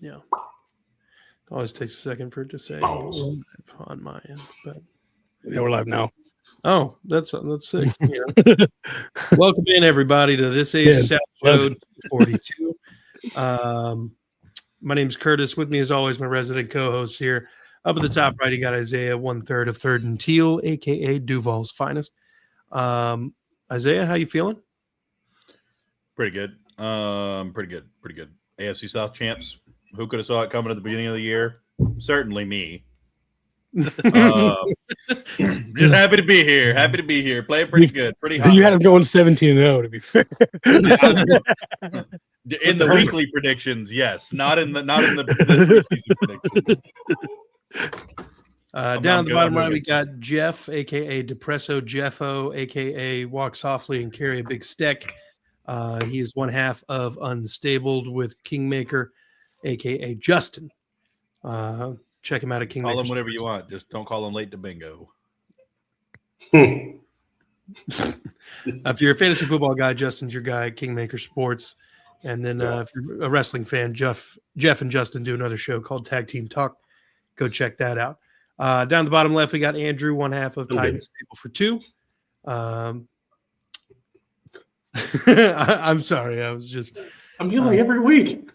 Yeah. Always takes a second for it to say on my end, but Yeah, we're live now. oh, that's sick. Yeah. Welcome in everybody to this AFC South show 42. My name is Curtis. With me, as always, my resident co-host here. Up at the top right, you got Isaiah, 1/3 of Third and Teal, aka Duval's finest. Isaiah, how you feeling? Pretty good. Pretty good. AFC South champs. Who could have saw it coming at the beginning of the year? Certainly me. Just happy to be here. Playing pretty good. Pretty hot. You had him going 17-0, to be fair. In the weekly predictions, yes. Not in the preseason predictions. Down at the bottom right, we got Jeff, aka Depresso Jeffo, aka Walk Softly and Carry a Big Stick. He is one half of Unstabled with Kingmaker, aka Justin. Check him out at Kingmaker. Call him whatever you want. Just don't call him late to bingo. If you're a fantasy football guy, Justin's your guy at Kingmaker Sports. And then if you're a wrestling fan, Jeff and Justin do another show called Tag Team Talk. Go check that out. Down the bottom left, we got Andrew, one half of Titans Stable for Two. I'm sorry. I'm yelling every week.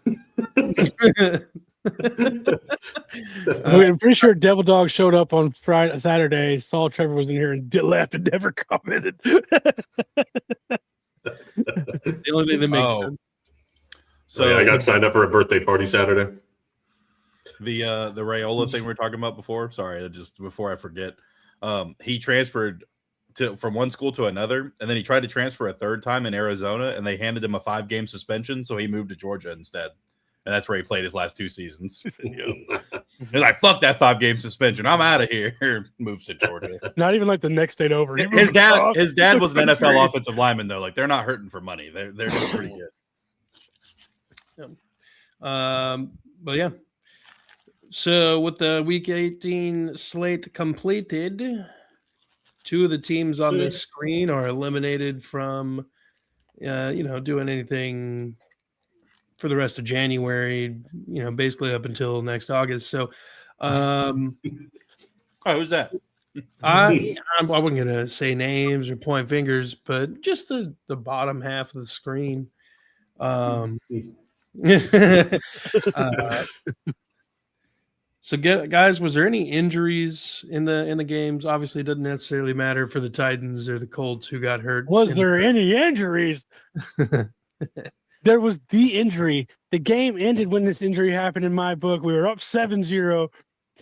I'm pretty sure Devil Dog showed up on Saturday, saw Trevor was in here and left and never commented. The only thing that makes sense. So I got signed up for a birthday party Saturday. The Raiola thing we were talking about before. Sorry, just before I forget. He transferred from one school to another, and then he tried to transfer a third time in Arizona, and they handed him a 5-game suspension, so he moved to Georgia instead. And that's where he played his last 2 seasons. He's like, fuck that 5-game suspension. I'm out of here. Moves to Georgia. Not even like the next state over. His dad was an NFL offensive lineman, though. Like, they're not hurting for money. They're doing pretty good. But yeah. So with the Week 18 slate completed, 2 of the teams on this screen are eliminated from, doing anything for the rest of January, basically up until next August. So, who's that? I wasn't going to say names or point fingers, but just the bottom half of the screen. So, guys, was there any injuries in the games? Obviously, it doesn't necessarily matter for the Titans or the Colts who got hurt. Was there any injuries? There was the injury. The game ended when this injury happened in my book. We were up 7-0.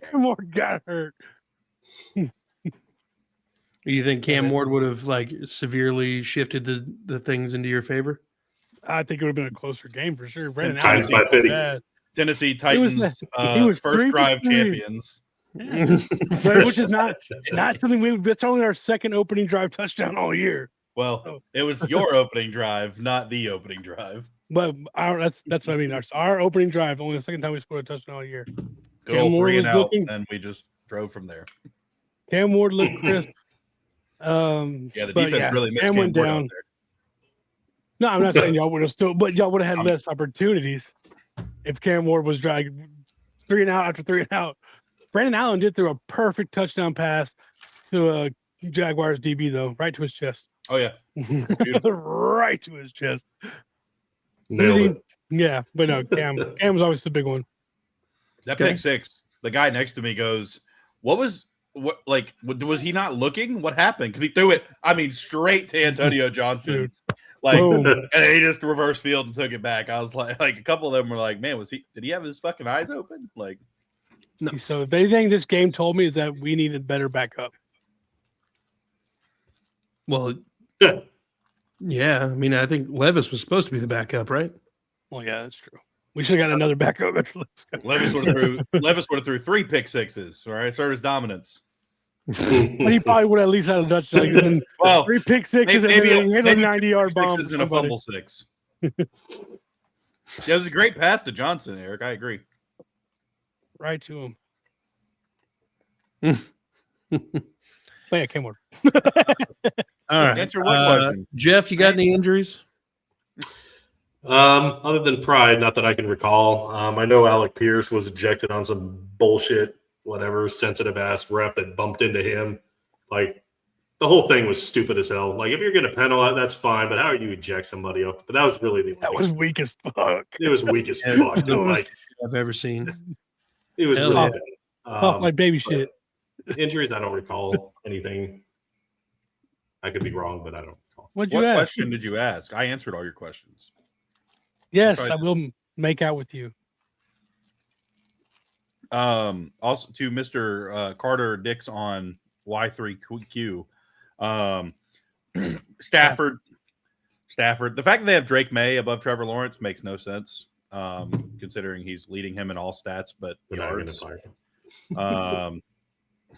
Cam Ward got hurt. You think Cam Ward would have severely shifted the things into your favor? I think it would have been a closer game for sure. Brandon Times by 50. Tennessee Titans first drive champions. Yeah. Which is not something that's only our second opening drive touchdown all year. Well, it was your opening drive, not the opening drive. But that's what I mean. Our opening drive, only the second time we scored a touchdown all year. Good old 3 and out, and we just drove from there. Cam Ward looked crisp. The defense really missed Cam went Ward down. out there. No, I'm not saying y'all would have but y'all would have had less opportunities if Cam Ward was dragged 3 and out after 3 and out. Brandon Allen did throw a perfect touchdown pass to a Jaguars DB, though, right to his chest. Oh, yeah. Right to his chest. Nailed it. Yeah, but no, Cam was always the big one. That pick six, the guy next to me goes, was he not looking? What happened? Because he threw it, straight to Antonio Johnson. Dude. And he just reverse field and took it back. I was like a couple of them were like, man, did he have his fucking eyes open? Like, no. So if anything this game told me is that we needed better backup. Well, yeah. I think Levis was supposed to be the backup, right? Well, yeah, that's true. We should have got another backup. Levis would have threw 3 pick sixes, all right? Started his dominance. But he probably would have at least had a touchdown. Well, 3 pick sixes and then hit a 90-yard bomb. And a fumble 6. Yeah, it was a great pass to Johnson, Eric. I agree. Right to him. Oh, yeah, Cam Ward. All right. Answer one question. Jeff, you got any injuries? Other than pride, not that I can recall. I know Alec Pierce was ejected on some bullshit, whatever, sensitive ass ref that bumped into him. Like, the whole thing was stupid as hell. Like, if you're going to penalize, that's fine, but how do you eject somebody off? But that was really the That was weak as fuck. it was weak as Yeah, fuck. the Like, I've ever seen. it was Hell really yeah. bad. Fuck like baby but shit. Injuries, I don't recall anything. I could be wrong, but I don't recall. What'd you What ask? question did you ask? I answered all your questions. Yes, Right. I will make out with you. Also to Mr. Carter Dix on Y3Q. Stafford. The fact that they have Drake May above Trevor Lawrence makes no sense, considering he's leading him in all stats but We're not going to yards. fire him.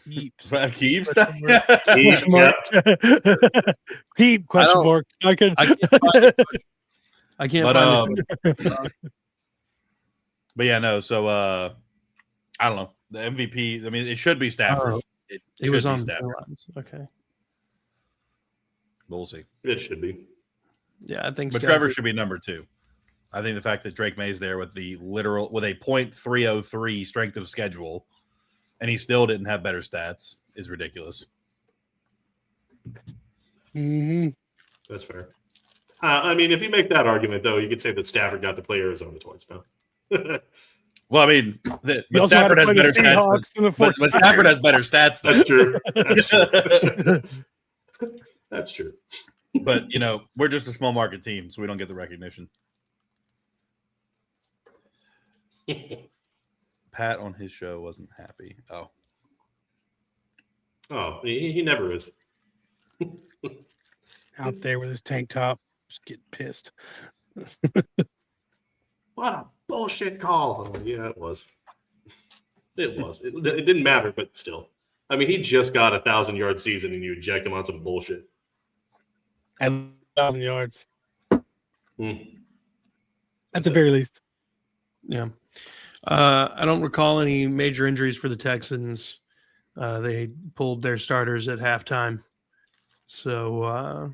Keeps. Keeps. Keep, Question mark. Keep question don't- mark. I could. I can't find it. I can't But, find it. But yeah, no. So I don't know. The MVP. I mean, it should be Stafford. Oh, It It was should be on the Stafford. lines. Okay. But we'll see. it should be. Yeah, I think But Trevor should be number 2. I think the fact that Drake May's there with a .303 strength of schedule, and he still didn't have better stats, is ridiculous. Mm-hmm. That's fair. I mean, if you make that argument, though, you could say that Stafford got to play Arizona twice now. Well, I mean, You but also had Stafford to has play the better stats. Seahawks in the But fourth. Stafford has better stats, though. That's true. That's true. That's true. But we're just a small market team, so we don't get the recognition. Pat on his show wasn't happy. Oh, Oh, he never is. Out there with his tank top, just getting pissed. What a bullshit call. Oh, yeah, it was. It was. It didn't matter, but still. I mean, he just got a 1,000-yard season, and you eject him on some bullshit. And 1,000 yards Hmm. at the very least. Yeah. I don't recall any major injuries for the Texans. They pulled their starters at halftime. So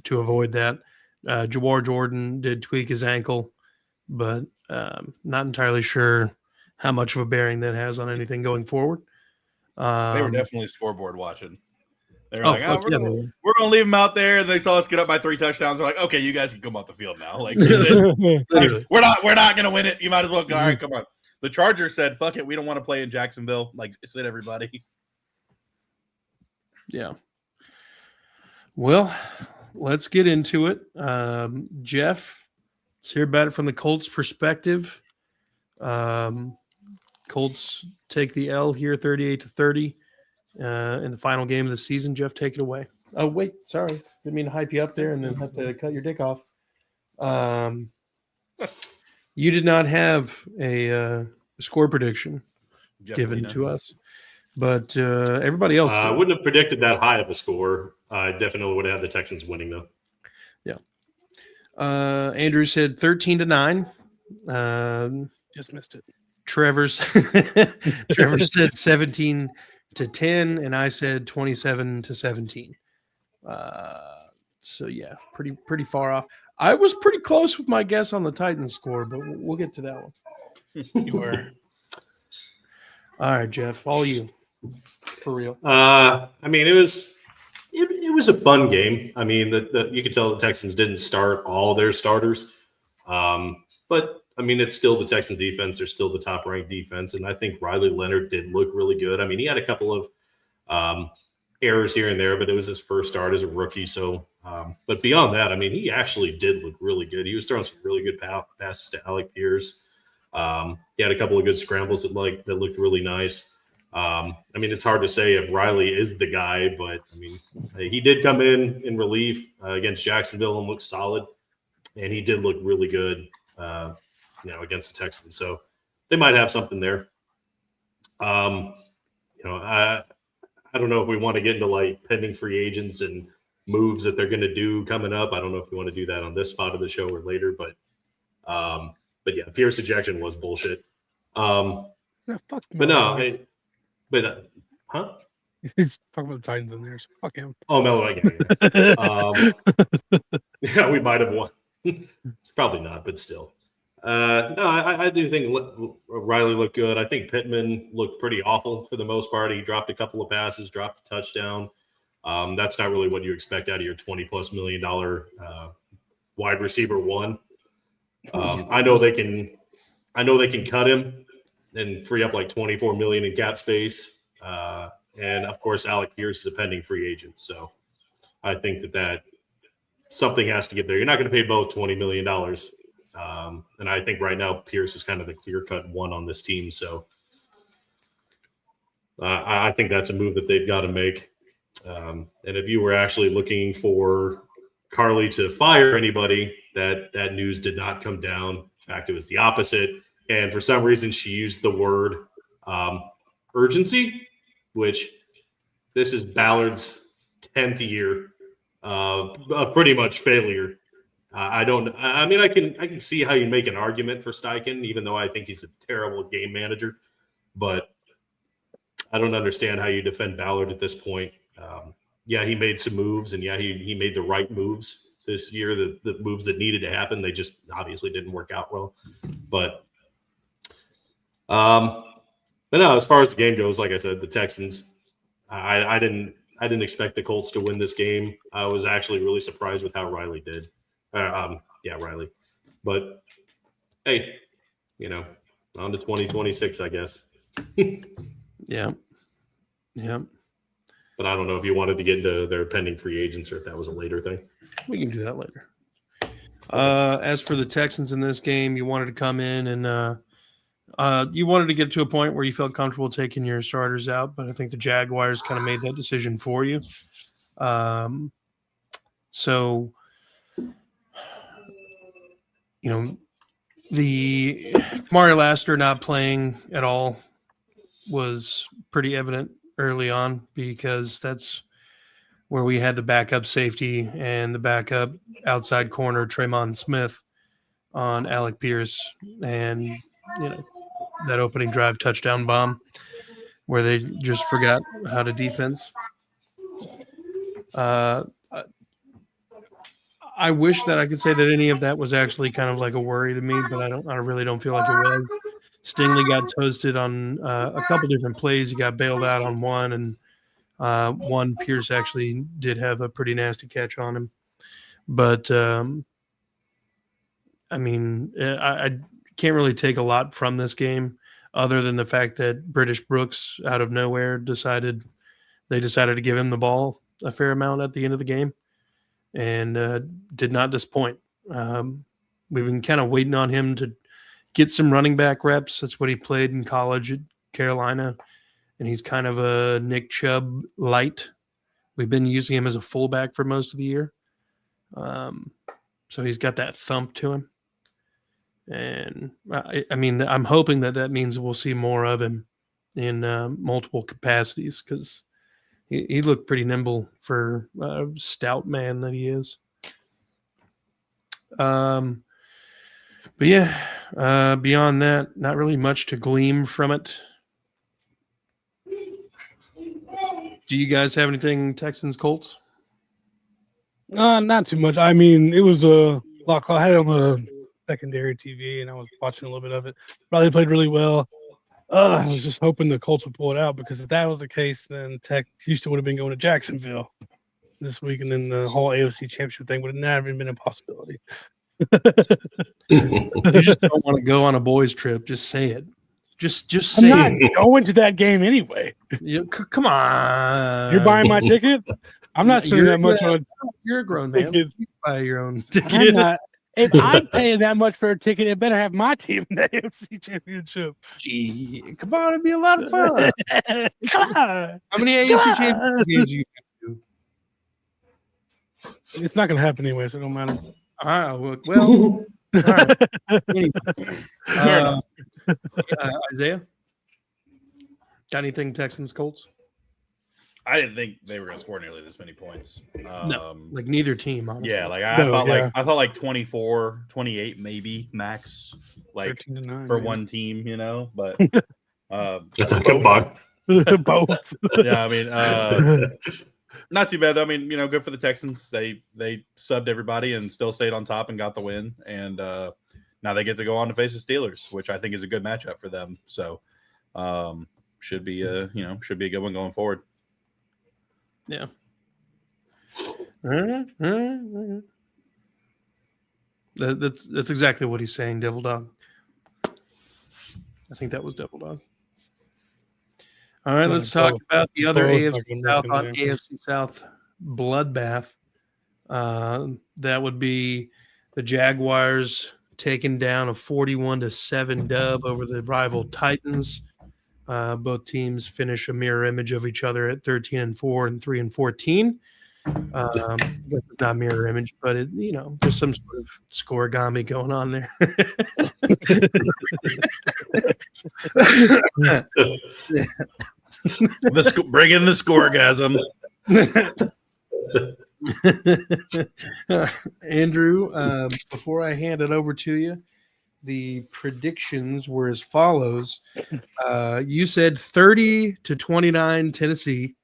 to avoid that, Jawar Jordan did tweak his ankle, but not entirely sure how much of a bearing that has on anything going forward. they were Um, definitely scoreboard watching. They were Oh, like, fuck we're yeah, gonna- they were. we're going to leave him out there. And they saw us get up by 3 touchdowns. They're like, okay, you guys can come off the field now. Like, Literally. we're not going to win it. You might as well go. All right, come on. The Chargers said, fuck it. We don't want to play in Jacksonville. Like, sit everybody. Yeah. Well, let's get into it. Jeff, let's hear about it from the Colts' perspective. Colts take the L here, 38-30, in the final game of the season. Jeff, take it away. Oh, wait, sorry. Didn't mean to hype you up there and then have to cut your dick off. You did not have a score prediction given to us, but everybody else I did. wouldn't have predicted that high of a score. I definitely would have had the Texans winning, though. Andrew said 13-9. Just missed it. Trevor said 17-10, and I said 27-17. So yeah, pretty far off. I was pretty close with my guess on the Titans score, but we'll get to that one. You were. All right, Jeff, all you for real. I mean, it was a fun game. I mean, you could tell the Texans didn't start all their starters, but I mean, it's still the Texans defense. They're still the top ranked defense, and I think Riley Leonard did look really good. I mean, he had a couple of errors here and there, but it was his first start as a rookie. So, but beyond that, I mean, he actually did look really good. He was throwing some really good passes to Alec Pierce. He had a couple of good scrambles that looked really nice. I mean, it's hard to say if Riley is the guy, but I mean, he did come in relief against Jacksonville and look solid, and he did look really good, against the Texans. So they might have something there. I don't know if we want to get into like pending free agents and moves that they're going to do coming up. I don't know if we want to do that on this spot of the show or later, but yeah, Pierce ejection was bullshit. No, fuck But no, huh? He's talking about the Titans in there, so fuck him. Oh, Melo, I get it. Yeah, we might have won. It's probably not, but still. No, I do think Riley looked good. I think Pittman looked pretty awful for the most part. He dropped a couple of passes, dropped a touchdown. That's not really what you expect out of your $20+ million wide receiver one. I know they can cut him and free up like $24 million in cap space. And of course, Alec Pierce is a pending free agent. So I think that something has to get there. You're not going to pay both $20 million. And I think right now Pierce is kind of the clear-cut one on this team. So I think that's a move that they've got to make. And if you were actually looking for Carly to fire anybody, that news did not come down. In fact, it was the opposite. And for some reason, she used the word urgency, which this is Ballard's 10th year of pretty much failure. I can see how you make an argument for Steichen, even though I think he's a terrible game manager. But I don't understand how you defend Ballard at this point. Yeah, he made some moves, and yeah, he made the right moves this year, the moves that needed to happen. They just obviously didn't work out well. But no, as far as the game goes, like I said, the Texans, I didn't expect the Colts to win this game. I was actually really surprised with how Riley did. Riley. But hey, on to 2026, I guess. Yeah. But I don't know if you wanted to get into their pending free agents or if that was a later thing. We can do that later. As for the Texans in this game, you wanted to come in and you wanted to get to a point where you felt comfortable taking your starters out, but I think the Jaguars kind of made that decision for you. So, the Mario Laster not playing at all was pretty evident early on because that's where we had the backup safety and the backup outside corner Tremon Smith on Alec Pierce, and that opening drive touchdown bomb where they just forgot how to defense. I wish that I could say that any of that was actually kind of like a worry to me, but I really don't feel like it was. Stingley got toasted on a couple different plays. He got bailed out on one, and one Pierce actually did have a pretty nasty catch on him. But I can't really take a lot from this game other than the fact that British Brooks out of nowhere decided to give him the ball a fair amount at the end of the game and did not disappoint. We've been kind of waiting on him to get some running back reps. That's what he played in college at Carolina, and he's kind of a Nick Chubb light. We've been using him as a fullback for most of the year. So he's got that thump to him. And I'm hoping that means we'll see more of him in multiple capacities because he looked pretty nimble for a stout man that he is. But yeah, beyond that, not really much to glean from it. Do you guys have anything Texans Colts? Not too much. I mean, it was a lot. I had it on the secondary TV, and I was watching a little bit of it. Probably played really well. I was just hoping the Colts would pull it out because if that was the case, then Houston would have been going to Jacksonville this week, and then the whole AFC Championship thing would have never been a possibility. You just don't want to go on a boys' trip. Just say it. Just say I'm not going to that game anyway. Come on. You're buying my ticket? I'm not spending that much on. You're a grown man. You buy your own I'm ticket. not. If I'm paying that much for a ticket, it better have my team in the AFC Championship. Gee, come on, it'd be a lot of fun. Come on. How many AFC Championship games you do? It's not going to happen anyway, so it don't matter. Well, all right. Anyway. Isaiah, got anything Texans Colts? I didn't think they were going to score nearly this many points. No, like neither team, honestly. Yeah, like I thought like 24, 28 maybe max, like 13-9, for one team, but Come on. Both. yeah, I mean, Not too bad though. I mean, good for the Texans. They subbed everybody and still stayed on top and got the win. And now they get to go on to face the Steelers, which I think is a good matchup for them. So should be a good one going forward. Yeah. All right. That's exactly what he's saying, Devil Dog. I think that was Devil Dog. All right, let's talk about the other AFC South on AFC South bloodbath. That would be the Jaguars taking down a 41-7 dub over the rival Titans. Both teams finish a mirror image of each other at 13-4 and 3-14. This is not mirror image, but there's some sort of scoregami going on there. Bring in the scoregasm. Andrew, before I hand it over to you, the predictions were as follows. You said 30-29 Tennessee.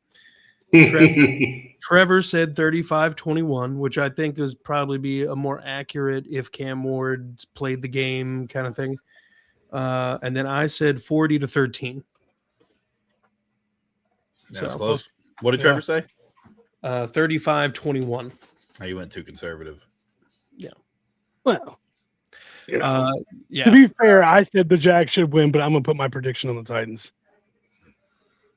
Trevor said 35-21, which I think is probably be a more accurate if Cam Ward played the game kind of thing. And then I said 40-13. That's close. What did Trevor say? 35-21. Oh, you went too conservative. Yeah. Well, yeah. To be fair, I said the Jags should win, but I'm gonna put my prediction on the Titans.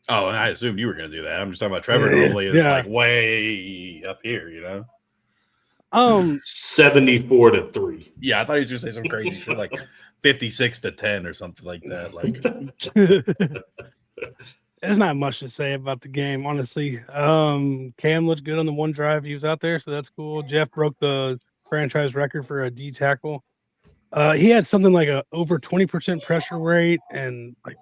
Oh, and I assumed you were going to do that. I'm just talking about Trevor. Normally is like way up here, 74-3. Yeah, I thought he was going to say some crazy shit like 56-10 or something like that. Like, there's not much to say about the game, honestly. Cam looked good on the one drive he was out there, so that's cool. Jeff broke the franchise record for a D tackle. He had something like a over 20% pressure rate and like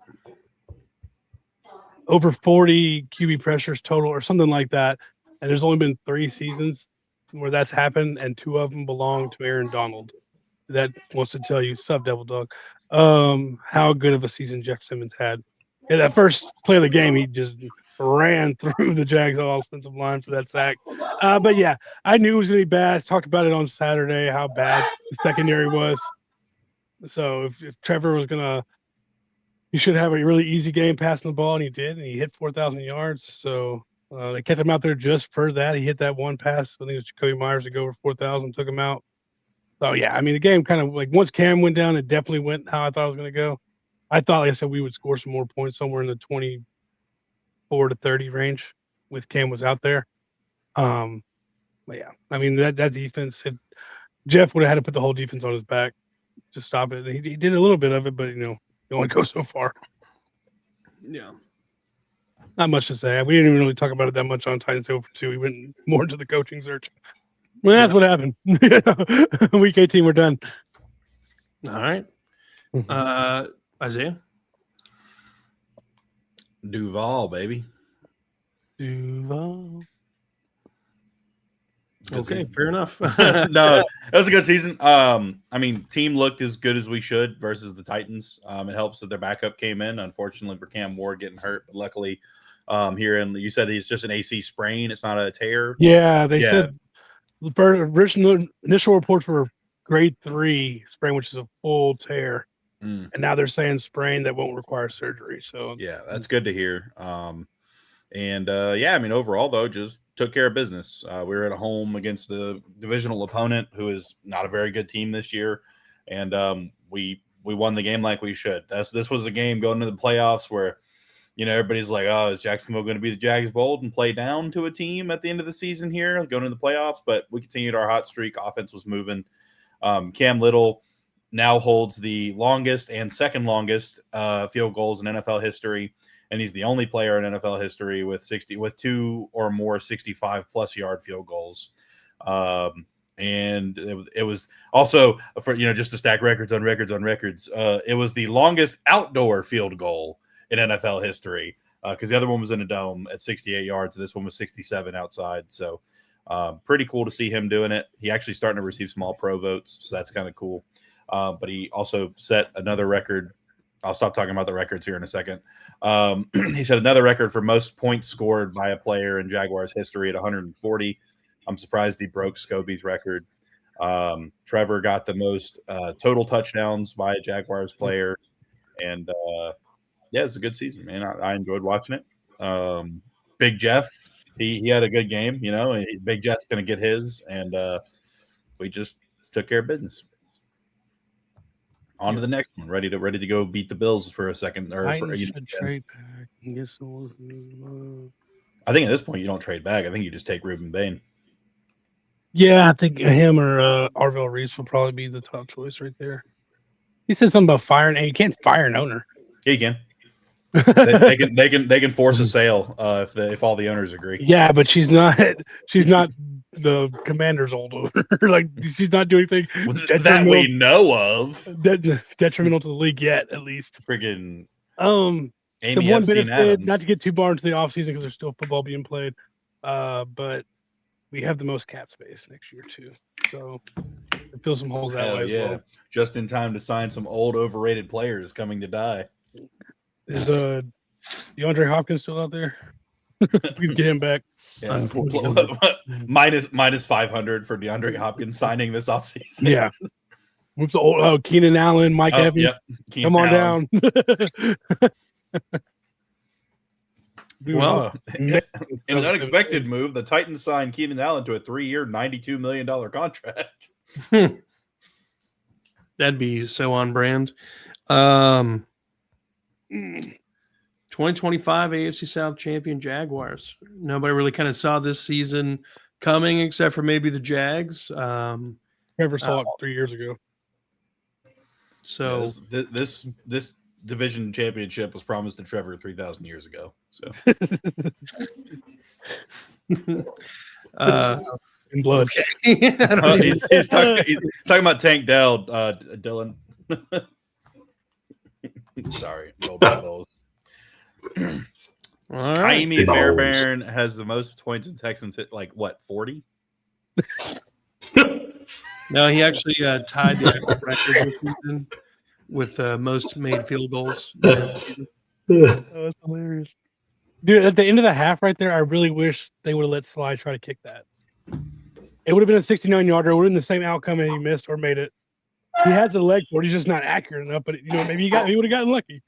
over 40 QB pressures total or something like that. And there's only been 3 seasons where that's happened, and 2 of them belong to Aaron Donald. That wants to tell you, sub Devil Dog, how good of a season Jeff Simmons had. In that first play of the game, he just ran through the Jags offensive line for that sack. But yeah, I knew it was going to be bad. I talked about it on Saturday, how bad the secondary was. So if Trevor was going to, he should have a really easy game passing the ball, and he did, and he hit 4,000 yards. So they kept him out there just for that. He hit that one pass. I think it was Jacoby Myers to go over 4,000, took him out. So yeah, I mean, the game kind of like once Cam went down, it definitely went how I thought it was going to go. I thought, like I said, we would score some more points somewhere in the 24-30 range with Cam was out there. But yeah, I mean that defense, Jeff would have had to put the whole defense on his back to stop it. He did a little bit of it, but you only go so far. Yeah. Not much to say. We didn't even really talk about it that much on Titans over 2. We went more into the coaching search. Well, that's what happened. Week 18, we're done. All right. Isaiah? Duval, baby. Duval. Okay, fair enough. No, that was a good season. I mean, team looked as good as we should versus the Titans. It helps that their backup came in. Unfortunately for Cam Ward getting hurt, but luckily you said he's just an AC sprain. It's not a tear. Yeah, they said the initial reports were grade 3 sprain, which is a full tear. And now they're saying sprain that won't require surgery. So yeah, that's good to hear. I mean, overall though, just took care of business. We were at home against the divisional opponent, who is not a very good team this year, and we won the game like we should. This was a game going into the playoffs where everybody's like, oh, is Jacksonville going to be the Jags bold and play down to a team at the end of the season here, going into the playoffs? But we continued our hot streak. Offense was moving. Cam Little now holds the longest and second longest field goals in NFL history. And he's the only player in NFL history with 2 or more 65+ yard field goals. And it was also for, just to stack records on records on records. It was the longest outdoor field goal in NFL history because the other one was in a dome at 68 yards. And this one was 67 outside. So pretty cool to see him doing it. He actually starting to receive small pro votes. So that's kind of cool. But he also set another record I'll stop talking about the records here in a second. He said another record for most points scored by a player in Jaguars history at 140. I'm surprised he broke Scobie's record. Trevor got the most total touchdowns by a Jaguars player. And, yeah, it's a good season, man. I enjoyed watching it. Big Jeff, he had a good game. Big Jeff's going to get his. And we just took care of business. On to the next one. Ready to go beat the Bills for a second. Trade back. I think at this point you don't trade back. I think you just take Ruben Bain. Yeah, I think him or Arvell Reese will probably be the top choice right there. He said something about firing. Hey, you can't fire an owner. Yeah, you can. they can force a sale if all the owners agree. Yeah, but she's not the Commander's old owner. Like she's not doing anything that we know of. Detrimental to the league yet, at least. Friggin' Amy the one Epstein benefit, Adams. not to get too far into the offseason because there's still football being played, but we have the most cap space next year too. So fill some holes that way. Yeah, as well. just in time to sign some old overrated players coming to die. Is DeAndre Hopkins still out there? We can get him back. Yeah. Unfortunately. minus 500 for DeAndre Hopkins signing this offseason. Yeah. Whoops, Keenan Allen, Mike Evans. Yep. Come on down. Well, in an unexpected move, the Titans signed Keenan Allen to a 3-year, $92 million contract. That'd be so on brand. 2025 AFC South champion Jaguars. Nobody really kind of saw this season coming except for maybe the Jags. Never saw it 3 years ago. So this division championship was promised to Trevor 3,000 years ago. So In blood. he's talking about Tank Dell, Dylan. Sorry, roll by those. all right. Jaime Fairbairn has the most points in Texans. 40? No, he actually tied the record this season with most made field goals. That's hilarious. Dude, at the end of the half right there, I really wish they would have let Sly try to kick that. It would have been a 69-yarder. It would have been the same outcome and he missed or made it. He has the leg for it. He's just not accurate enough, but maybe he would have gotten lucky.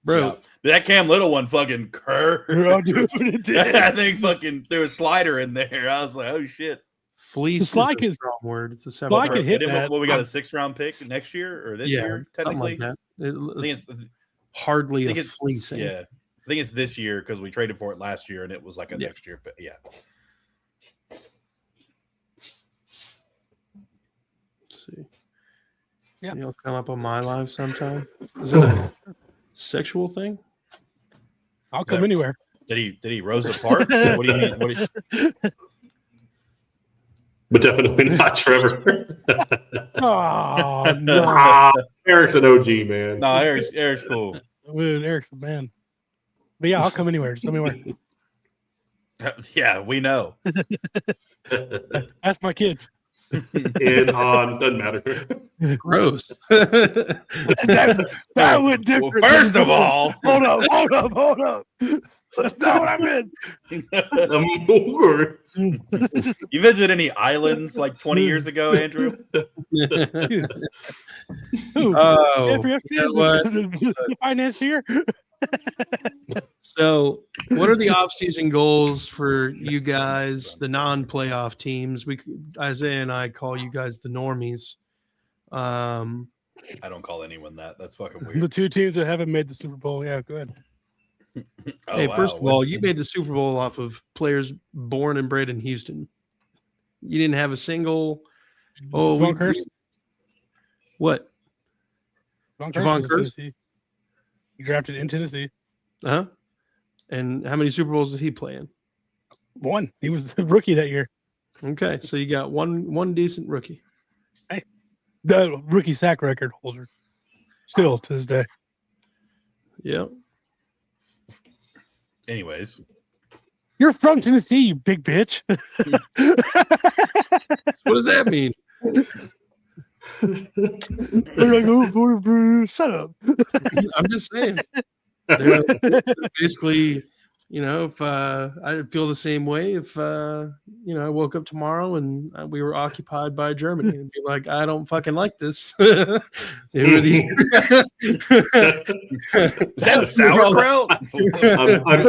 Bro, that Cam Little one fucking curved. Oh, dude, it did. I think fucking threw a slider in there. I was like, oh shit. fleece Sly is a can- strong word. It's a Sly seven. can hit that. Well, we got a 6th-round pick next year or this year, something technically. like that. I think It's it's hardly I think a it's- fleecing. yeah. I think it's this year because we traded for it last year and it was like a Yeah. next year. But yeah. Let's see. Yeah. You'll come up on my live sometime. Is that a sexual thing? I'll come anywhere. Did he Rosa Parks? What do you mean? But definitely not Trevor. Oh, no. Eric's an OG, man. No, Eric's cool. Dude, Eric's the man. But yeah, I'll come anywhere. Just tell me where. Yeah, we know. Ask my kids. In on doesn't matter. Gross. That would Well, different. first of all, hold up. That's not what I meant. you visit any islands like 20 years ago, Andrew? Who? Oh, Jeffrey you Epstein? know what? The financier? So, what are the off-season goals for you guys, the non-playoff teams? Isaiah and I call you guys the normies. I don't call anyone that. That's fucking The weird. two teams that haven't made the Super Bowl. Yeah, go ahead. Oh, Hey, wow. first of all, you made the Super Bowl off of players born and bred in Houston. You didn't have a single. Oh, Javon Curse? What? Javon is in Curse? Tennessee. He drafted in Tennessee. Huh? And how many Super Bowls did he play in? One. He was the rookie that year. Okay, so you got one decent rookie. The rookie sack record holder. Still to this day. Yeah. Anyways, You're from Tennessee, you big bitch. What does that mean? They're like, oh, voted for shut up. I'm just saying. They're basically, if I feel the same way if I woke up tomorrow and we were occupied by Germany and be like, I don't fucking like this. Who are these? Is that sauerkraut?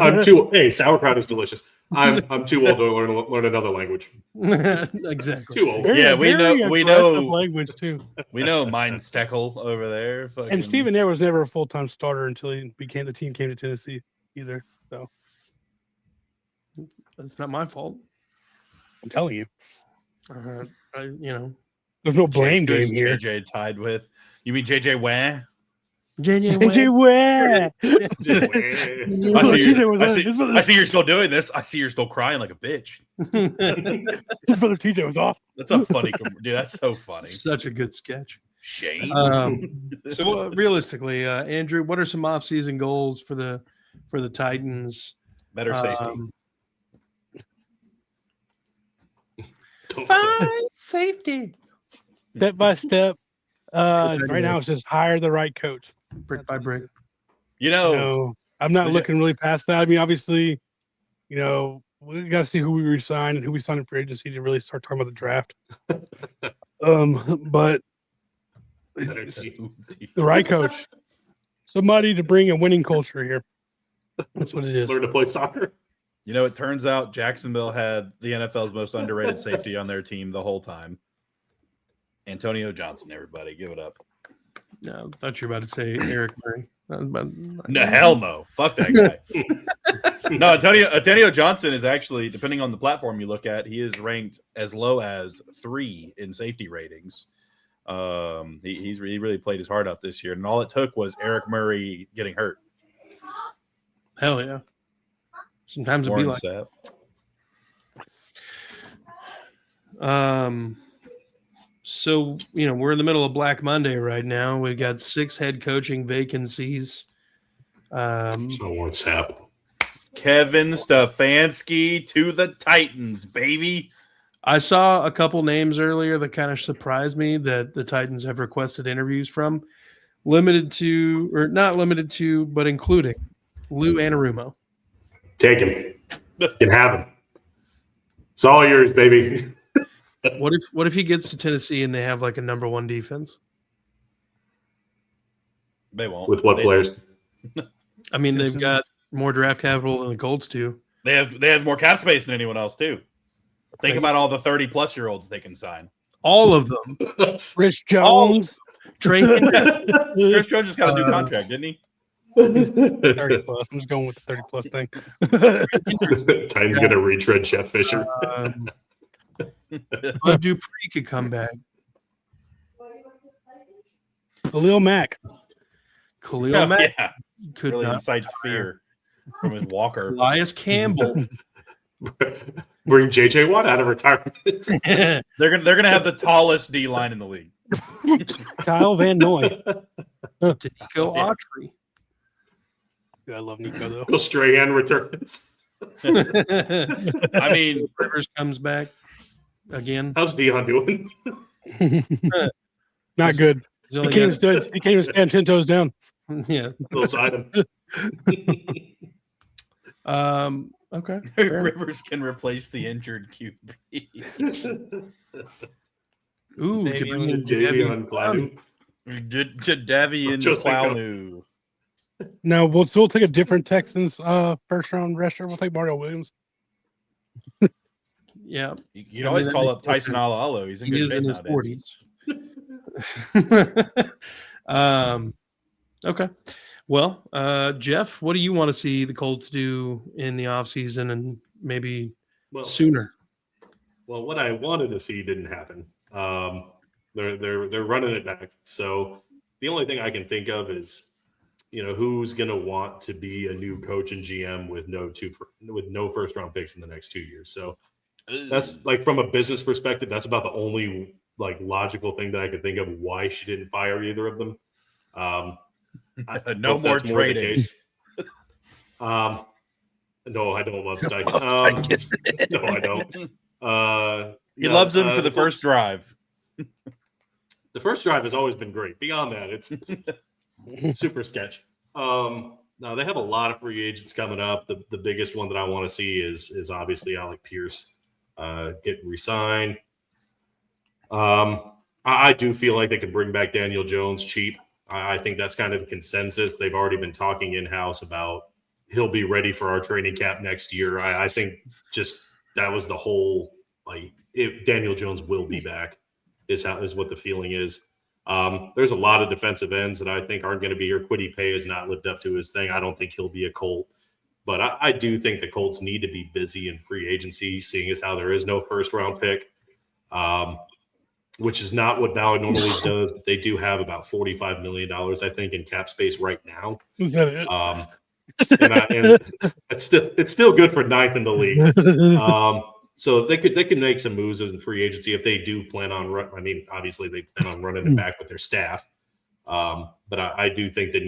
I'm too. Hey, sauerkraut is delicious. I'm too old to learn another language. Exactly. Too old. Very- Yeah, we very know aggressive language too. we know Mein Steckel over there. Fucking, And Stephen Air was never a full-time starter until the team came to Tennessee either. So That's not my fault. I'm telling you, There's no blame who's game here. JJ tied with. You mean JJ Wah? JJ Ware. I see you're still doing this. I see you're still crying like a bitch. His brother TJ was off. That's a funny dude. That's so funny. Such a good sketch. Shane. So realistically, Andrew, what are some off-season goals for the Titans? Better safety. Don't say- Safety. Step by step. Right now it's just hire the right coach. Brick by brick. You know, So I'm not looking really past that. I mean, obviously, we got to see who we resign and who we sign in free agency to really start talking about the draft. But Better team. the right coach, somebody to bring a winning culture here. That's what it is. Learn to play soccer. it turns out Jacksonville had the NFL's most underrated safety on their team the whole time. Antonio Johnson, everybody, give it up. No, I thought you were about to say Eric Murray. No, hell no. Fuck that guy. No, Antonio Johnson is actually, depending on the platform you look at, he is ranked as low as 3 in safety ratings. He really played his heart out this year, and all it took was Eric Murray getting hurt. Hell yeah. Sometimes it'd be Warren like Sapp. So, we're in the middle of Black Monday right now. We've got 6 head coaching vacancies. So what's happening? Kevin Stefanski to the Titans, baby. I saw a couple names earlier that kind of surprised me that the Titans have requested interviews from. Not limited to, but including Lou Anarumo. Take him. You can have him. It's all yours, baby. What if he gets to Tennessee and they have like a number 1 defense? They won't. With what players? I mean, they've got more draft capital than the Colts do. They have more cap space than anyone else too. Think about all the 30-plus-year-olds they can sign. All of them. Rich Jones, Trey Chris Jones just got a new contract, didn't he? 30 plus. I'm just going with the 30 plus thing. Titans gonna retread Jeff Fisher. Bud Dupree could come back. Khalil Mack. Khalil Mack Yeah, could really not. incites fear from his walker. Elias Campbell. Bring JJ Watt out of retirement. They're gonna have the tallest D line in the league. Kyle Van Noy. Nico Autry. I love Nico though. Will Strahan returns. I mean, Rivers comes back again. How's Dion doing? Not good. He's He only can't even stand 10 toes down. yeah. We'll side him. Okay. fair. Rivers can replace the injured QB. Ooh, Maybe could bring in Jadeveon Clowney. Jadavian Just think of- Clownu. No, we'll still take a different Texans first round rusher. We'll take Mario Williams. Yeah, You can always call up Tyson Alalo. He's in he good is shape in his nowadays. 40s. Okay. Well, Jeff, what do you want to see the Colts do in the offseason and maybe Well, sooner? Well, what I wanted to see didn't happen. They're running it back. So the only thing I can think of is, who's going to want to be a new coach and GM with no first round picks in the next 2 years. So that's like from a business perspective, that's about the only like logical thing that I could think of why she didn't fire either of them. No hope more that's the trading. case. No, I don't love Steichen. No, I don't. He loves him for the first drive. The first drive has always been great. Beyond that, it's super sketch. Now they have a lot of free agents coming up. The biggest one that I want to see is obviously Alec Pierce get re-signed. I do feel like they could bring back Daniel Jones cheap. I think that's kind of the consensus. They've already been talking in-house about he'll be ready for our training camp next year. I think just that was the whole Daniel Jones will be back is what the feeling is. There's a lot of defensive ends that I think aren't going to be here. Kwity Paye has not lived up to his thing. I don't think he'll be a Colt. But I do think the Colts need to be busy in free agency, seeing as how there is no first-round pick, which is not what Ballard normally does. But they do have about $45 million, I think, in cap space right now. And it's still good for ninth in the league. So they could make some moves in free agency if they do plan on obviously they plan on running it back with their staff. But I do think he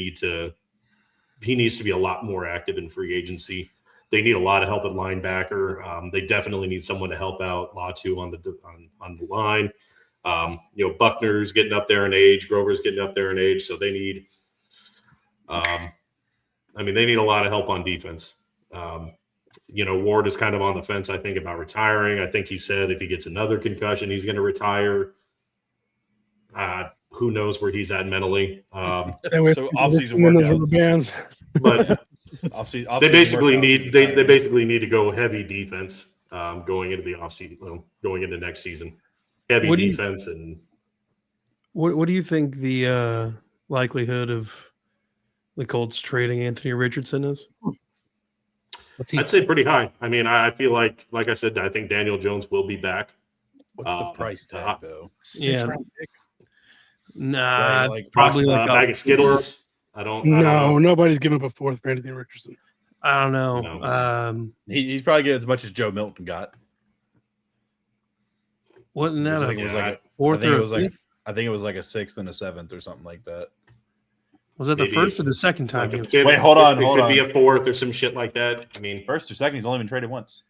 needs to be a lot more active in free agency. They need a lot of help at linebacker. They definitely need someone to help out Latu on the line. Buckner's getting up there in age, Grover's getting up there in age, so they need they need a lot of help on defense. Ward is kind of on the fence, I think, about retiring. I think he said if he gets another concussion, he's going to retire. Who knows where he's at mentally. So off-season workouts. But they basically need to go heavy defense going into the offseason, going into next season. Heavy defense. And what do you think the likelihood of the Colts trading Anthony Richardson is? I'd say pretty high. I feel like I said, I think Daniel Jones will be back. What's the price tag, though? Yeah. Nah, probably like a bag of Skittles. I don't know. Nobody's giving up a fourth for Anthony Richardson. I don't know. No. He's probably getting as much as Joe Milton got. Wasn't that I think it was like fourth or a fifth? I think it was like a sixth and a seventh or something like that. Was that the first or the second time? Wait, hold on. It could be a fourth or some shit like that. First or second, he's only been traded once.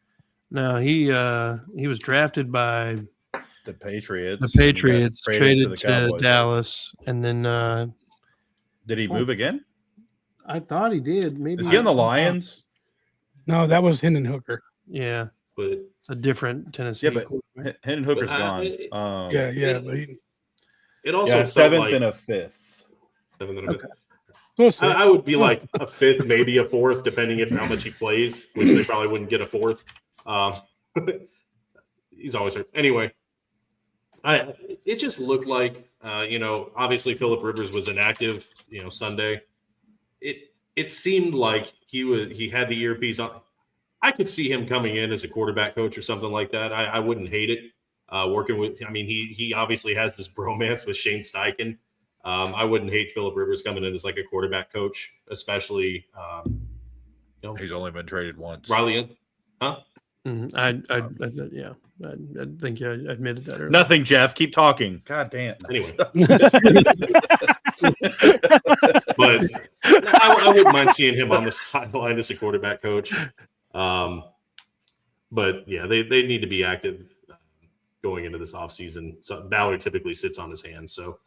No, he was drafted by the Patriots. The Patriots traded to Dallas, and then did he move again? I thought he did. Maybe is he on the Lions? No, that was Hendon Hooker. Yeah, but it's a different Tennessee. Yeah, but Hendon Hooker's gone. But it also seventh and a fifth. I would be like a fifth, maybe a fourth, depending if how much he plays, which they probably wouldn't get a fourth. He's always hurt. Anyway, it just looked like obviously Phillip Rivers was inactive, Sunday. It seemed like he had the earpiece on. I could see him coming in as a quarterback coach or something like that. I wouldn't hate it. Working with, he obviously has this bromance with Shane Steichen. I wouldn't hate Phillip Rivers coming in as like a quarterback coach, especially. He's only been traded once. Riley, huh? I think I admitted that earlier. Nothing, Jeff. Keep talking. God damn. Anyway, but I wouldn't mind seeing him on the sideline as a quarterback coach. But yeah, they need to be active going into this offseason. So Ballard typically sits on his hands. So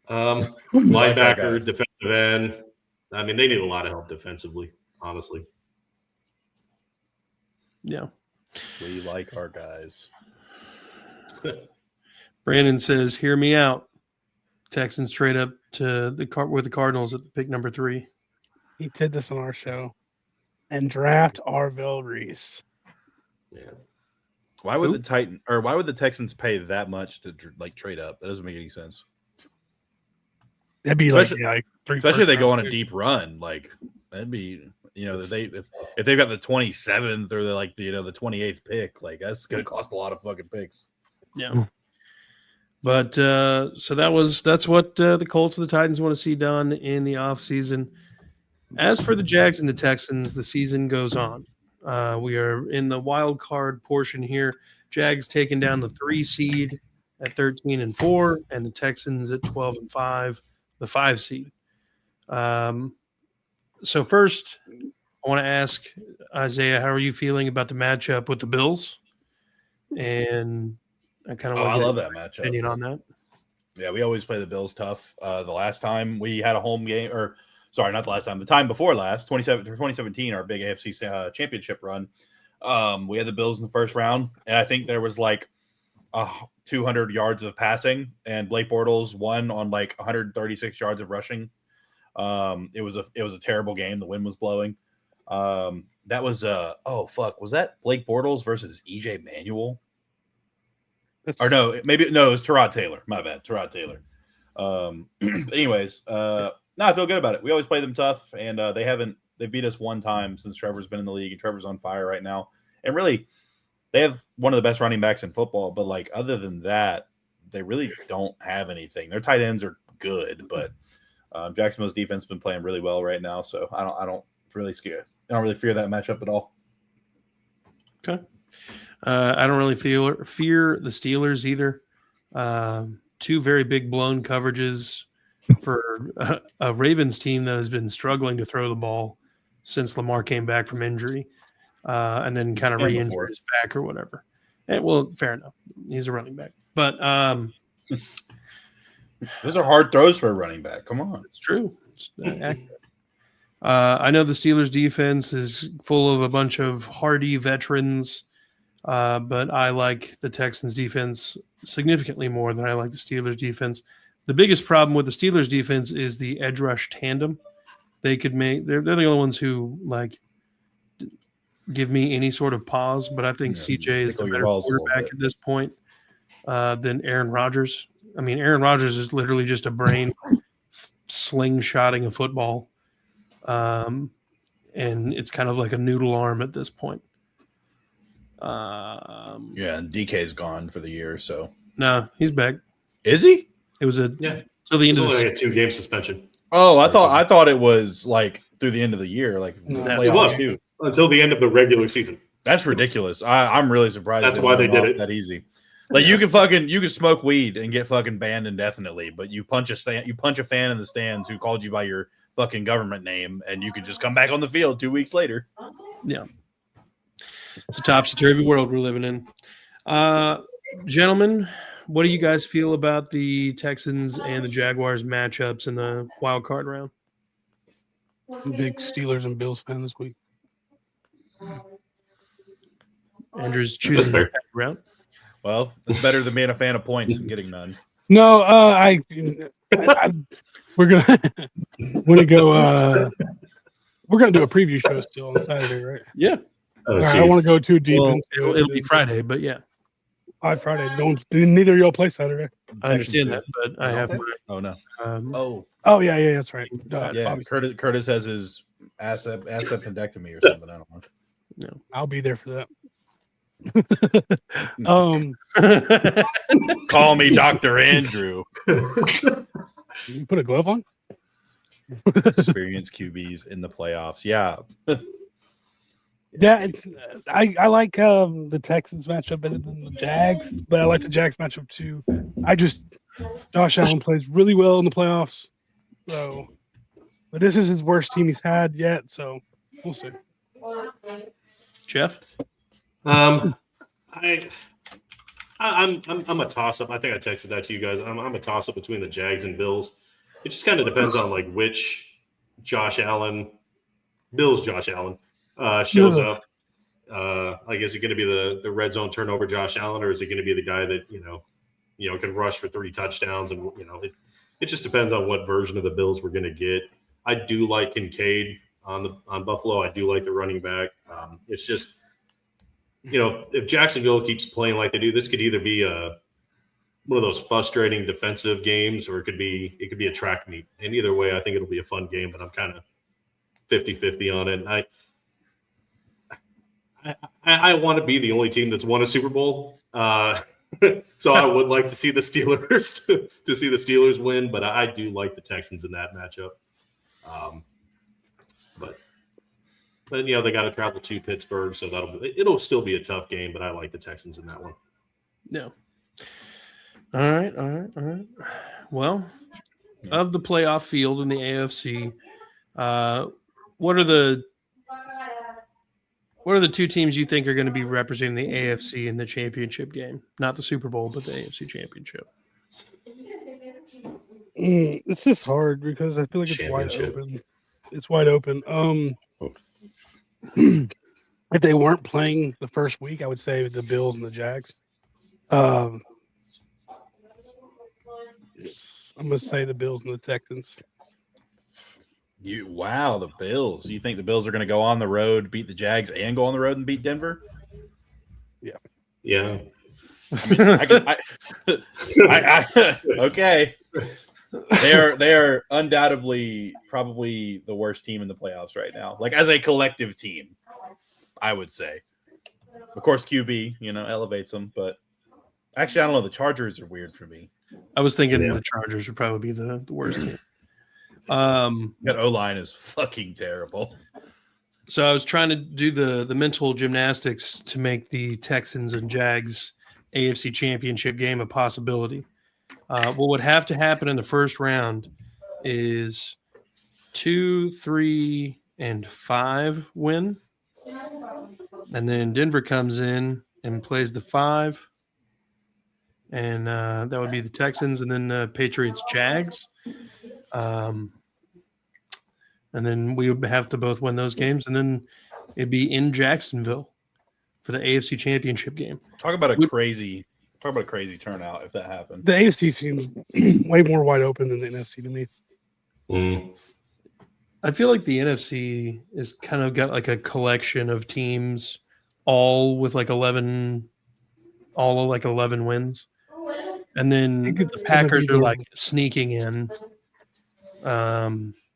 linebacker, defensive end. They need a lot of help defensively, honestly. Yeah. We like our guys. Brandon says, "Hear me out. Texans trade up to with the Cardinals at pick number 3." He did this on our show, and draft Arvell Reese. Yeah. Why would the Texans pay that much to trade up? That doesn't make any sense. That'd be especially if they go on a deep run. That'd be if they've got the 27th or the 28th pick, that's gonna cost a lot of fucking picks. Yeah. But so that's what the Colts and the Titans want to see done in the offseason. As for the Jags and the Texans, the season goes on. We are in the wild card portion here. Jags taking down the 3 seed at 13-4, and the Texans at 12-5, the 5 seed. So first, I want to ask Isaiah, how are you feeling about the matchup with the Bills? And I kind of I love that matchup. Opinion on that. Yeah, we always play the Bills tough. The last time we had a home game, or sorry, not the last time, the time before last, 2017, our big AFC championship run, we had the Bills in the first round, and I think there was like 200 yards of passing, and Blake Bortles won on like 136 yards of rushing. It was a terrible game. The wind was blowing. That was was that Blake Bortles versus EJ Manuel? Or no, it was Tyrod Taylor. My bad, Tyrod Taylor. Anyways, no, I feel good about it. We always play them tough, and they beat us one time since Trevor's been in the league, and Trevor's on fire right now. And really, they have one of the best running backs in football, but like other than that, they really don't have anything. Their tight ends are good, but Jacksonville's defense has been playing really well right now, so I don't really fear that matchup at all. Okay. I don't really fear the Steelers either. Two very big blown coverages for a Ravens team that has been struggling to throw the ball since Lamar came back from injury, and then kind of re-injured his back or whatever. And, well, fair enough. He's a running back. But those are hard throws for a running back. Come on. It's true. It's accurate. I know the Steelers defense is full of a bunch of hardy veterans, but I like the Texans defense significantly more than I like the Steelers defense. The biggest problem with the Steelers defense is the edge rush tandem. They're the only ones who like give me any sort of pause, but I think CJ is the better quarterback at this point than Aaron Rodgers. I mean, Aaron Rodgers is literally just a brain slingshotting a football. And it's kind of like a noodle arm at this point. And DK's gone for the year, so no, he's back. Is he? It was till the end of the a 2-game suspension. Oh, I thought it was like through the end of the year, like it was until the end of the regular season. That's ridiculous. I'm really surprised. That's why they did it that easy. Like you can smoke weed and get fucking banned indefinitely, but you punch a fan in the stands who called you by your fucking government name, and you can just come back on the field 2 weeks later. Yeah, it's a topsy-turvy world we're living in. Gentlemen, what do you guys feel about the Texans and the Jaguars matchups in the wild card round? I'm a big Steelers and Bills fan this week. Andrew's choosing the round. Well, it's better than being a fan of points and getting none. No, we're gonna go. We're gonna do a preview show still on Saturday, right? Yeah. All right, I don't want to go too deep. Well, it'll be Friday, but yeah. Friday. Neither of y'all play Saturday. I understand that, but I have my. Oh no. Oh yeah, that's right. Yeah, Curtis has his asset appendectomy or something. I don't know. No, I'll be there for that. Call me Dr. Andrew. You put a glove on? Experienced QBs in the playoffs. Yeah. Yeah, I like the Texans matchup better than the Jags, but I like the Jags matchup too. Josh Allen plays really well in the playoffs, so but this is his worst team he's had yet, so we'll see. Jeff? I'm a toss up. I think I texted that to you guys. I'm a toss up between the Jags and Bills. It just kind of depends on like which Josh Allen shows up. Like, is it going to be the red zone turnover Josh Allen, or is it going to be the guy that can rush for 3 touchdowns? And it just depends on what version of the Bills we're going to get. I do like Kincaid on Buffalo. I do like the running back. It's just if Jacksonville keeps playing like they do, this could either be one of those frustrating defensive games, or it could be a track meet. And either way, I think it'll be a fun game. But I'm kind of 50-50 on it. And I want to be the only team that's won a Super Bowl. So I would like to see the Steelers win, but I do like the Texans in that matchup. But they got to travel to Pittsburgh, so it'll still be a tough game. But I like the Texans in that one. Yeah. All right. Well, of the playoff field in the AFC, what are the 2 teams you think are going to be representing the AFC in the championship game? Not the Super Bowl, but the AFC championship. It's just hard because I feel like it's wide Championship. open. It's wide open. If they weren't playing the first week, I would say the Bills and the Jags. Um, I'm gonna say the Bills and the Texans. Wow, the Bills. You think the Bills are going to go on the road, beat the Jags, and go on the road and beat Denver? Yeah. Okay. They are undoubtedly probably the worst team in the playoffs right now. Like as a collective team, I would say. Of course, QB, elevates them, but actually, I don't know. The Chargers are weird for me. I was thinking Yeah. the Chargers would probably be the worst team. That O line is fucking terrible. So I was trying to do the mental gymnastics to make the Texans and Jags AFC Championship game a possibility. What would have to happen in the first round is 2, 3, and 5 win, and then Denver comes in and plays the 5, and that would be the Texans, and then Patriots Jags. And then we would have to both win those games, and then it'd be in Jacksonville for the AFC Championship game. Talk about a crazy turnout if that happened. The AFC seems way more wide open than the NFC to me. I feel like the NFC is kind of got like a collection of teams, all with like 11 wins, and then the Packers are like sneaking in.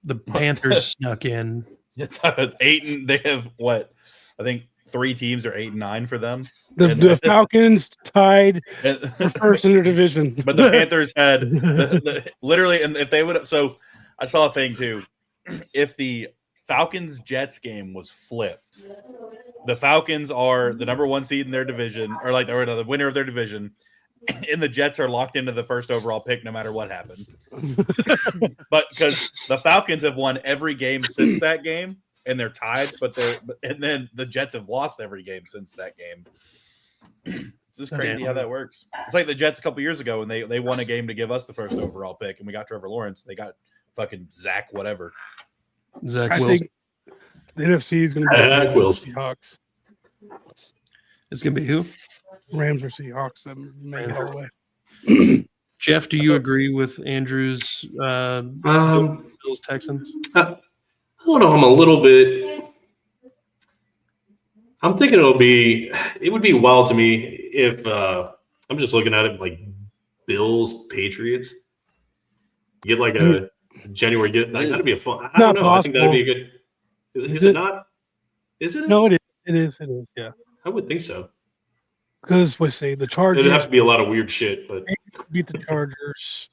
The Panthers snuck in. They have what? I think 3 teams are 8-9 for them. The Falcons tied And- for first in their division. But the Panthers had literally, and if they would have, so I saw a thing too. If the Falcons Jets game was flipped, the Falcons are the number 1 seed in their division, or like they're the winner of their division, and the Jets are locked into the first overall pick no matter what happened. But because the Falcons have won every game since that game, and they're tied, and then the Jets have lost every game since that game. It's just crazy how that works. It's like the Jets a couple years ago when they won a game to give us the first overall pick, and we got Trevor Lawrence. They got fucking Zach whatever. Zach I Wilson. think the NFC is going to be Zach Wilson. Seahawks. It's gonna be who? Rams or Seahawks that make it all the way. Jeff, do you agree with Andrew's Bills Texans? I don't know. I'm a little bit. I'm thinking it would be wild to me if I'm just looking at it like Bills Patriots. Get like a January. That'd be a fun. I don't know. I think that'd be a good. Is it not? Is it? No, it is. It is. Yeah. I would think so. Because let's say the Chargers It'd have to be a lot of weird shit, but beat the Chargers,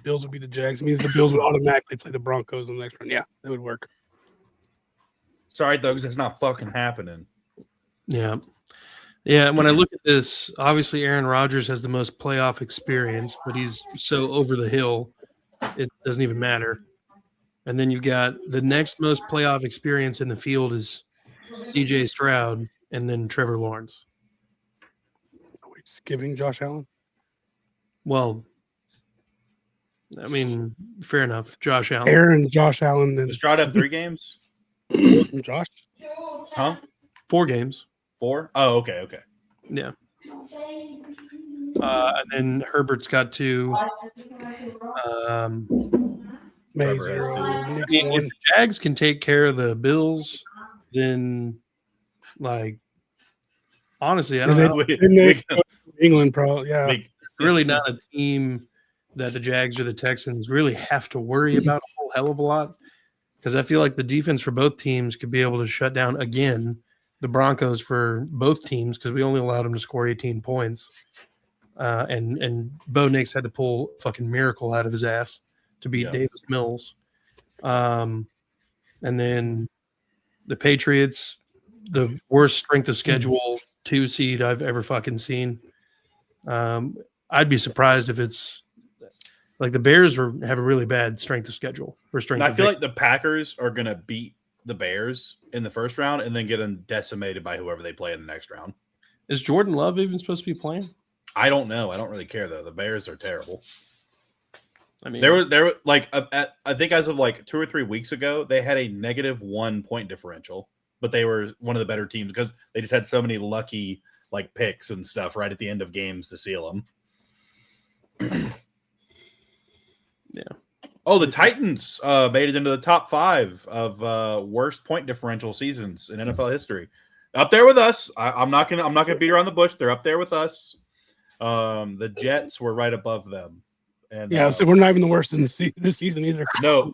Bills would beat the Jags. It means the Bills would automatically play the Broncos in the next round. Yeah, that would work. Sorry, Doug, that's not fucking happening. Yeah. Yeah. When I look at this, obviously Aaron Rodgers has the most playoff experience, but he's so over the hill, it doesn't even matter. And then you've got the next most playoff experience in the field is CJ Stroud and then Trevor Lawrence. Are we just giving Josh Allen? Well, I mean, fair enough. Josh Allen. Aaron, Josh Allen, and Does Stroud have 3 games? Josh. Huh? 4 games. 4? Oh, okay. Yeah. And then Herbert's got 2. May Trevor has 0. two. I Nick's mean, if 1. the Jags can take care of the Bills, then, like, honestly, I don't know. And they go to England, probably. Yeah. Really not a team that the Jags or the Texans really have to worry about a whole hell of a lot, because I feel like the defense for both teams could be able to shut down again the Broncos for both teams, because we only allowed them to score 18 points. And Bo Nix had to pull a fucking miracle out of his ass to beat Davis Mills. And then the Patriots, the worst strength of schedule 2 seed I've ever fucking seen. I'd be surprised if it's like the Bears have a really bad strength of schedule for strength. I feel like the Packers are going to beat the Bears in the first round and then get them decimated by whoever they play in the next round. Is Jordan Love even supposed to be playing? I don't know. I don't really care, though. The Bears are terrible. I mean, There were like I think as of like 2 or 3 weeks ago, they had a -1 point differential, but they were one of the better teams because they just had so many lucky like picks and stuff right at the end of games to seal them. Yeah. Oh, the Titans made it into the top 5 of worst point differential seasons in NFL history. Up there with us. I'm not gonna beat around the bush. They're up there with us. The Jets were right above them. And Yeah, so we're not even the worst in this season either. no.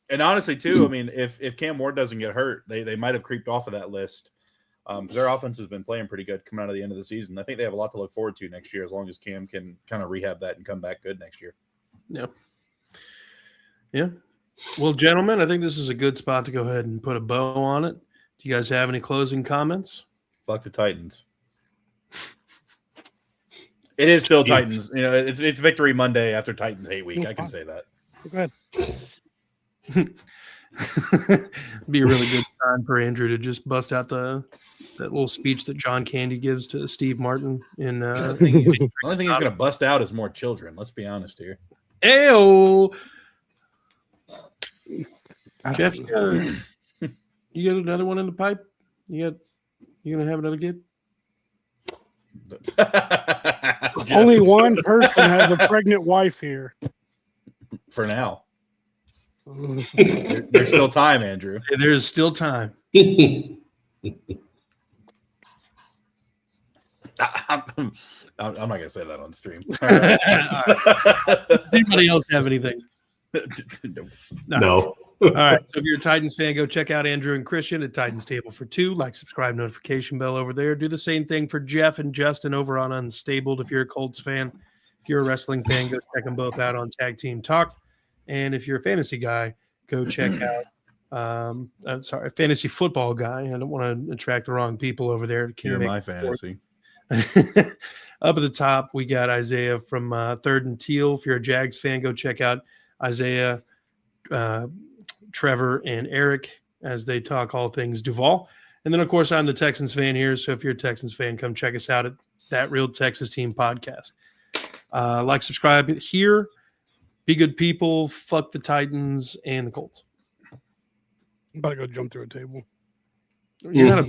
And honestly, too, I mean, if Cam Ward doesn't get hurt, they might have creeped off of that list. Because their offense has been playing pretty good coming out of the end of the season. I think they have a lot to look forward to next year, as long as Cam can kind of rehab that and come back good next year. Yeah. Yeah. Well, gentlemen, I think this is a good spot to go ahead and put a bow on it. Do you guys have any closing comments? Fuck the Titans. It is still Yes. Titans. You know, it's Victory Monday after Titans hate week. I can say that. Go ahead. Be a really good time for Andrew to just bust out that little speech that John Candy gives to Steve Martin in The only thing he's going to bust out is more children. Let's be honest here. Ayo. Jeff, you got another one in the pipe? You gonna have another kid? Only one person has a pregnant wife here. For now. There's still time, Andrew. There's still time. I'm not going to say that on stream. Does anybody else have anything? No. All right. So if you're a Titans fan, go check out Andrew and Christian at Titans Table for Two. Like, subscribe, notification bell over there. Do the same thing for Jeff and Justin over on Unstabled. If you're a Colts fan, if you're a wrestling fan, go check them both out on Tag Team Talk. And if you're a fantasy guy, go check out. I'm sorry, a fantasy football guy. I don't want to attract the wrong people over there. You're my fantasy. Up at the top, we got Isaiah from Third and Teal. If you're a Jags fan, go check out Isaiah, Trevor, and Eric as they talk all things Duval. And then, of course, I'm the Texans fan here. So if you're a Texans fan, come check us out at That Real Texas Team Podcast. Like, subscribe here. Be good people. Fuck the Titans and the Colts. I'm about to go jump through a table. You're not a